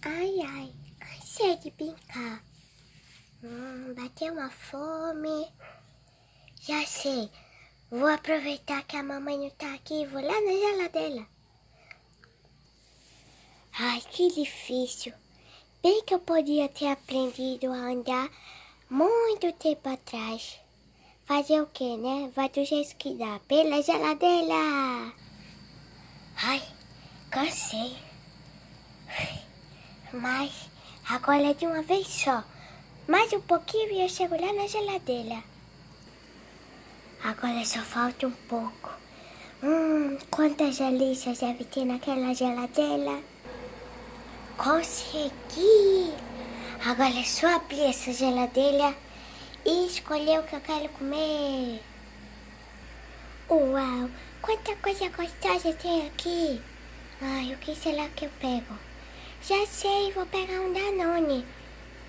Ai, ai, cansei de brincar. Bateu uma fome. Já sei, vou aproveitar que a mamãe não tá aqui e vou lá na geladeira. Ai, que difícil. Bem que eu podia ter aprendido a andar muito tempo atrás. Fazer o quê, né? Vai do jeito que dá. Pela geladeira. Ai, cansei. Mas agora é de uma vez só. Mais um pouquinho e eu chego lá na geladeira. Agora só falta um pouco. Quantas delícias deve ter naquela geladeira. Consegui! Agora é só abrir essa geladeira e escolher o que eu quero comer. Uau! Quanta coisa gostosa tem aqui. Ai, o que será que eu pego? Já sei, vou pegar um Danone.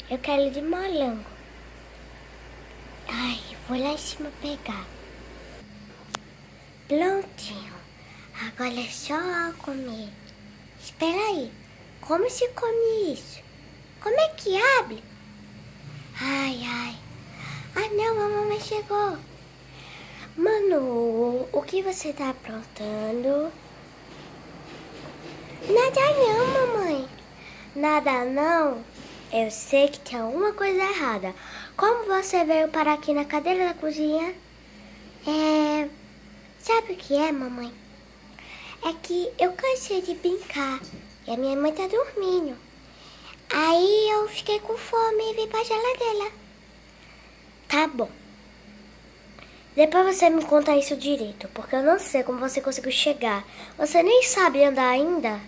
Eu quero de morango. Ai, vou lá em cima pegar. Prontinho. Agora é só comer. Espera aí. Como se come isso? Como é que abre? Ai, ai. Ah, não, a mamãe chegou. Manu, o que você tá aprontando? Nada não, mamãe. Nada não? Eu sei que tem alguma coisa errada. Como você veio parar aqui na cadeira da cozinha? Sabe o que é, mamãe? É que eu cansei de brincar e a minha mãe tá dormindo. Aí eu fiquei com fome e vim pra geladeira. Tá bom. Depois você me conta isso direito, porque eu não sei como você conseguiu chegar. Você nem sabe andar ainda.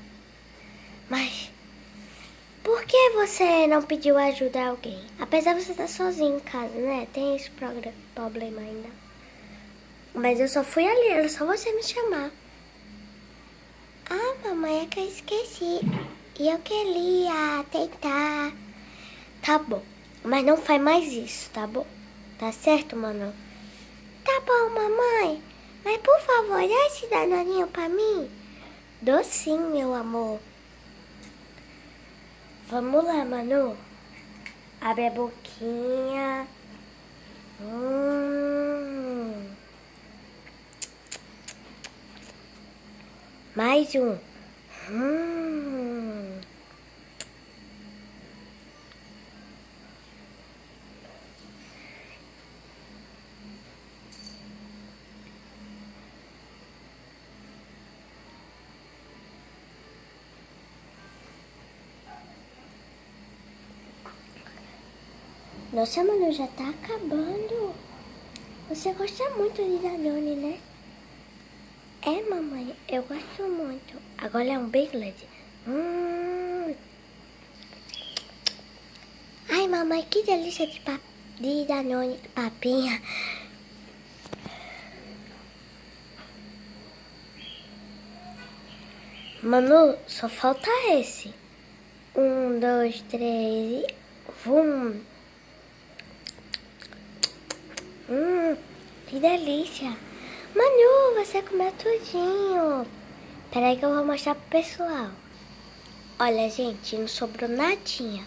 Mas por que você não pediu ajuda a alguém? Apesar de você estar sozinho em casa, né? Tem esse problema ainda. Mas eu só fui ali, era só você me chamar. Ah, mamãe, é que eu esqueci. E eu queria tentar. Tá bom, mas não faz mais isso, tá bom? Tá certo, Manu? Tá bom, mamãe. Mas por favor, dá esse danoninho pra mim. Dou sim, meu amor. Vamos lá, Manu. Abre a boquinha. Mais um. Nossa, Manu, já tá acabando. Você gosta muito de Danone, né? É, mamãe, eu gosto muito. Agora é um bem grande. Ai, mamãe, que delícia de Danone, papinha. Manu, só falta esse. 1, 2, 3 e... vum. Que delícia. Manu, você comeu tudinho. Peraí que eu vou mostrar pro pessoal. Olha, gente, não sobrou nadinha.